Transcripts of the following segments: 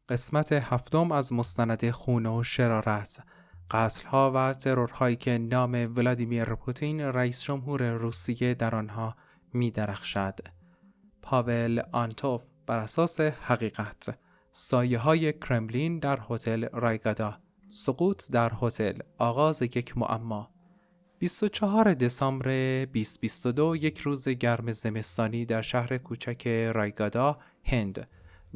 قسمت هفتم از مستند خون و شرارت، قتل‌ها و ترورهایی که نام ولادیمیر پوتین رئیس جمهور روسیه در آنها می‌درخشد. پاول آنتوف بر اساس حقیقت، سایه‌های کرملین در هتل رایگادا، سقوط در هتل، آغاز یک معما. 24 دسامبر 2022 یک روز گرم زمستانی در شهر کوچک رایگادا، هند،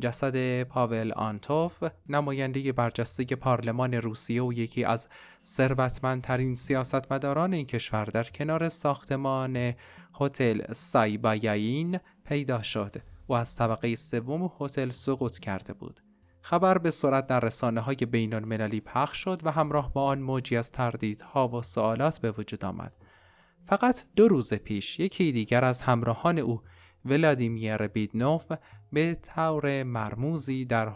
جسد پاول آنتوف، نماینده برجسته پارلمان روسیه و یکی از ثروتمندترین سیاستمداران این کشور در کنار ساختمان هتل سایبایاین پیدا شد و از طبقه سوم هتل سقوط کرده بود. خبر به سرعت در رسانه‌های بین‌المللی پخش شد و همراه با آن موجی از تردیدها و سوالات به وجود آمد. فقط 2 روز پیش یکی دیگر از همراهان او، ولادیمیر بیدنوف، به طور مرموزی در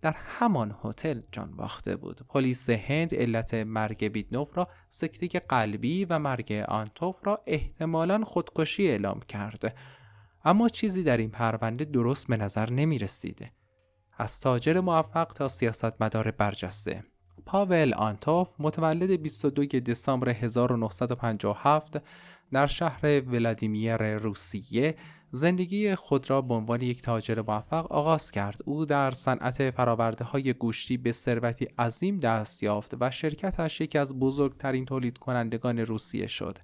همان هتل جان باخته بود. پلیس هند علت مرگ بیدنوف را سکته قلبی و مرگ آنتوف را احتمالاً خودکشی اعلام کرد، اما چیزی در این پرونده درست به نظر نمی رسیده. از تاجر موفق تا سیاستمدار برجسته، پاول آنتوف متولد 22 دسامبر 1957 در شهر ولادیمیر روسیه زندگی خود را به عنوان یک تاجر موفق آغاز کرد. او در صنعت فرآورده‌های گوشتی به ثروتی عظیم دست یافت و شرکتش یکی از بزرگترین تولید کنندگان روسیه شد.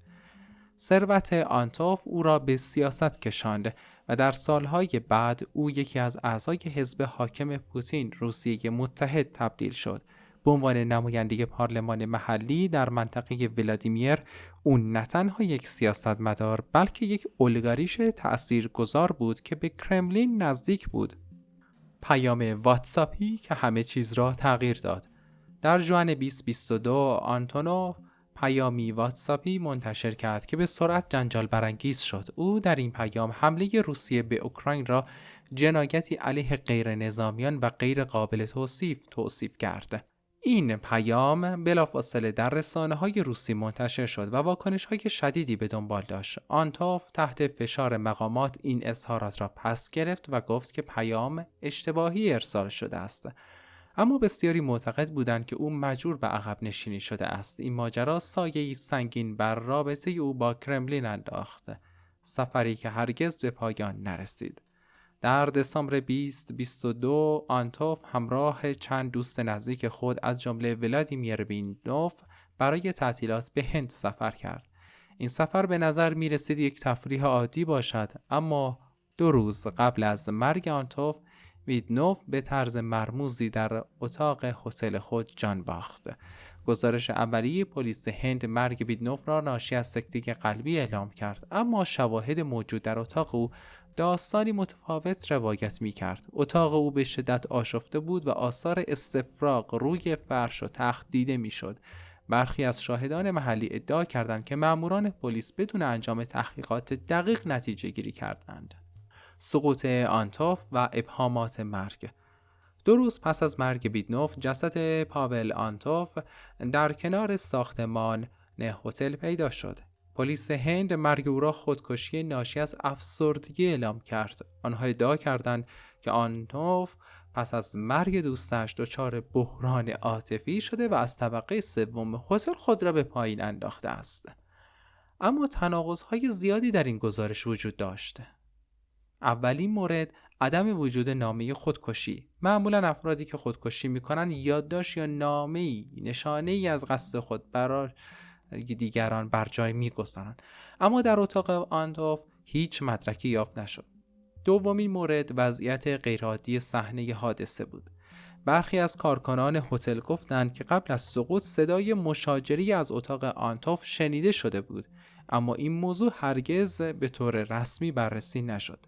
ثروت آنتوف او را به سیاست کشاند و در سالهای بعد او یکی از اعضای حزب حاکم پوتین روسیه متحد تبدیل شد. به عنوان نماینده پارلمان محلی در منطقه ولادیمیر، او نه تنها یک سیاستمدار بلکه یک اولیگاریش تأثیرگذار بود که به کرملین نزدیک بود. پیام واتساپی که همه چیز را تغییر داد. در ژوئن 2022 آنتونوف پیامی واتساپی منتشر کرد که به سرعت جنجال برانگیز شد. او در این پیام حمله روسیه به اوکراین را جنایتی علیه غیر نظامیان و غیر قابل توصیف کرد. این پیام بلافاصله در رسانه‌های روسی منتشر شد و واکنش‌های شدیدی به دنبال داشت. آنتوف تحت فشار مقامات این اظهارات را پس گرفت و گفت که پیام اشتباهی ارسال شده است. اما بسیاری معتقد بودند که او مجبور به عقب نشینی شده است. این ماجرا سایه‌ای سنگین بر رابطه او با کرملین انداخت، سفری که هرگز به پایان نرسید. در دسامبر 2022 آنتوف همراه چند دوست نزدیک خود از جمله ولادیمیر بیدنوف برای تعطیلات به هند سفر کرد. این سفر به نظر می رسید یک تفریح عادی باشد، اما 2 روز قبل از مرگ آنتوف، بیدنوف به طرز مرموزی در اتاق هتل خود جان باخت. گزارش اولیه پلیس هند مرگ بیدنوف را ناشی از سکته قلبی اعلام کرد، اما شواهد موجود در اتاق او داستانی متفاوت روایت می کرد. اتاق او به شدت آشفته بود و آثار استفراغ روی فرش و تخت دیده می شد. برخی از شاهدان محلی ادعا کردند که ماموران پلیس بدون انجام تحقیقات دقیق نتیجه گیری کردند. سقوط آنتوف و ابهامات مرگ. 2 روز پس از مرگ بیدنوف، جسد پاول آنتوف در کنار ساختمان هتل پیدا شد. پلیس هند مرگ او را خودکشی ناشی از افسردگی اعلام کرد. آنها ادعا کردند که آنتوف پس از مرگ دوستش دچار بحران عاطفی شده و از طبقه سوم هتل خود را به پایین انداخته است. اما تناقض‌های زیادی در این گزارش وجود داشت. اولین مورد، عدم وجود نامه خودکشی. معمولا افرادی که خودکشی میکنن یادداشت یا نامه‌ای نشانه‌ای از قصد خود برای دیگران بر جای میگذارند، اما در اتاق آنتوف هیچ مدرکی یافت نشد. دومین مورد، وضعیت غیرعادی صحنه حادثه بود. برخی از کارکنان هتل گفتند که قبل از سقوط صدای مشاجری از اتاق آنتوف شنیده شده بود، اما این موضوع هرگز به طور رسمی بررسی نشد.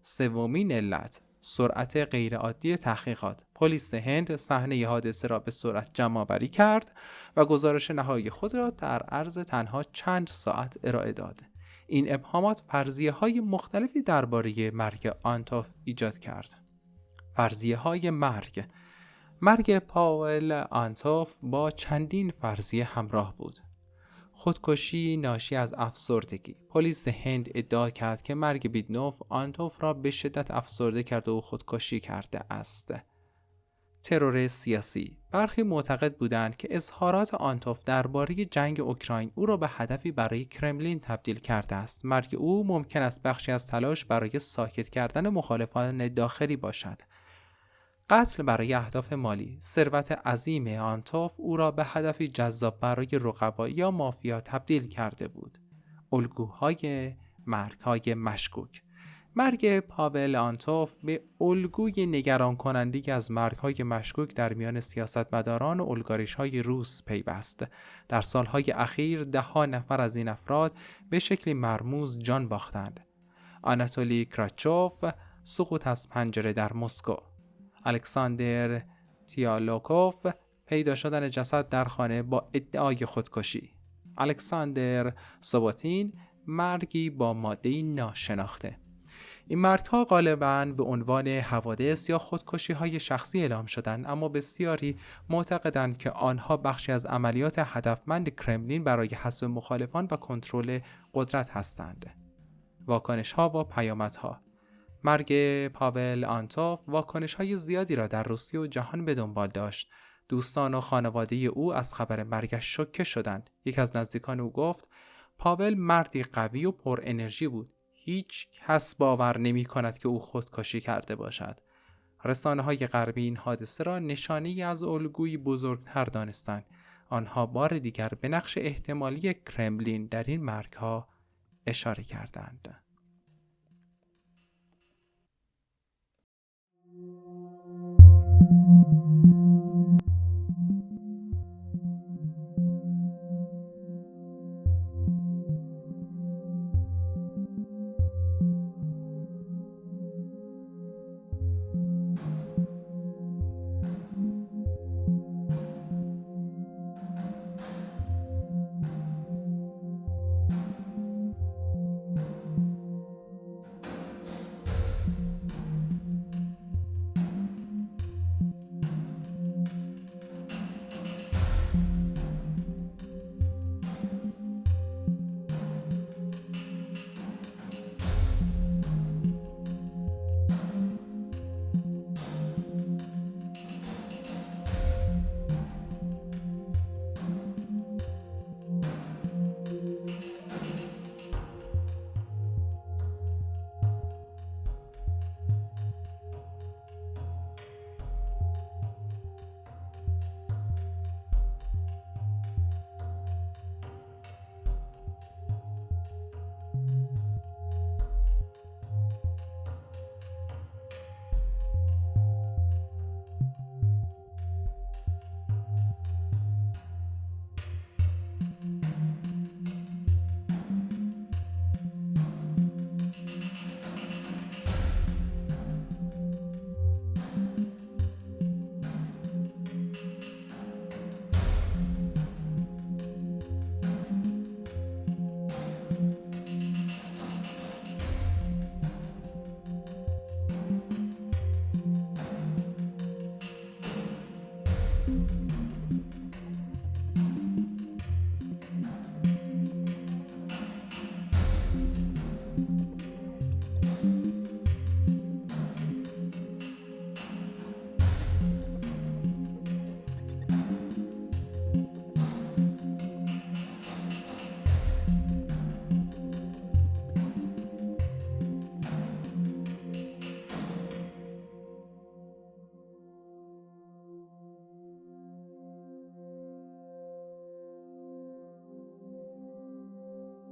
سومین علت، سرعت غیرعادی تحقیقات. پلیس هند صحنه حادثه را به سرعت جمع‌آوری کرد و گزارش نهایی خود را در عرض تنها چند ساعت ارائه داد. این ابهامات فرضیه‌های مختلفی درباره مرگ آنتوف ایجاد کرد. فرضیه‌های مرگ پاول آنتوف با چندین فرضیه همراه بود. خودکشی ناشی از افسردگی. پلیس هند ادعا کرد که مرگ بیدنوف آنتوف را به شدت افسرده کرده و خودکشی کرده است. ترور سیاسی. برخی معتقد بودند که اظهارات آنتوف درباره جنگ اوکراین او را به هدفی برای کرملین تبدیل کرده است. مرگ او ممکن است بخشی از تلاش برای ساکت کردن مخالفان داخلی باشد. قتل برای اهداف مالی. ثروت عظیم آنتوف او را به هدفی جذاب برای رقبا یا مافیا تبدیل کرده بود. الگوهای مرگ‌های مشکوک. مرگ پاول آنتوف به الگوی نگران کننده از مرگ‌های مشکوک در میان سیاستمداران و اولیگارش‌های روس پیوست. در سالهای اخیر ده‌ها نفر از این افراد به شکلی مرموز جان باختند. آناتولی کراچوف، سقوط از پنجره در مسکو. الکساندر تیالوکوف، پیدا شدن جسد در خانه با ادعای خودکشی. الکساندر سوبوتین، مرگی با ماده ناشناخته. این مرگ‌ها غالباً به عنوان حوادث یا خودکشی‌های شخصی اعلام شدند، اما بسیاری معتقدند که آنها بخشی از عملیات هدفمند کرملین برای حذف مخالفان و کنترل قدرت هستند. واکنش‌ها و پیامدها. مرگ پاول آنتوف واکنش‌های زیادی را در روسیه و جهان به دنبال داشت. دوستان و خانواده او از خبر مرگش شوکه شدند. یک از نزدیکان او گفت: پاول مردی قوی و پر انرژی بود. هیچ کس باور نمی کند که او خودکشی کرده باشد. رسانه‌های غربی این حادثه را نشانه‌ای از الگویی بزرگتر دانستند. آنها بار دیگر به نقش احتمالی کرملین در این مرگ‌ها اشاره کردند.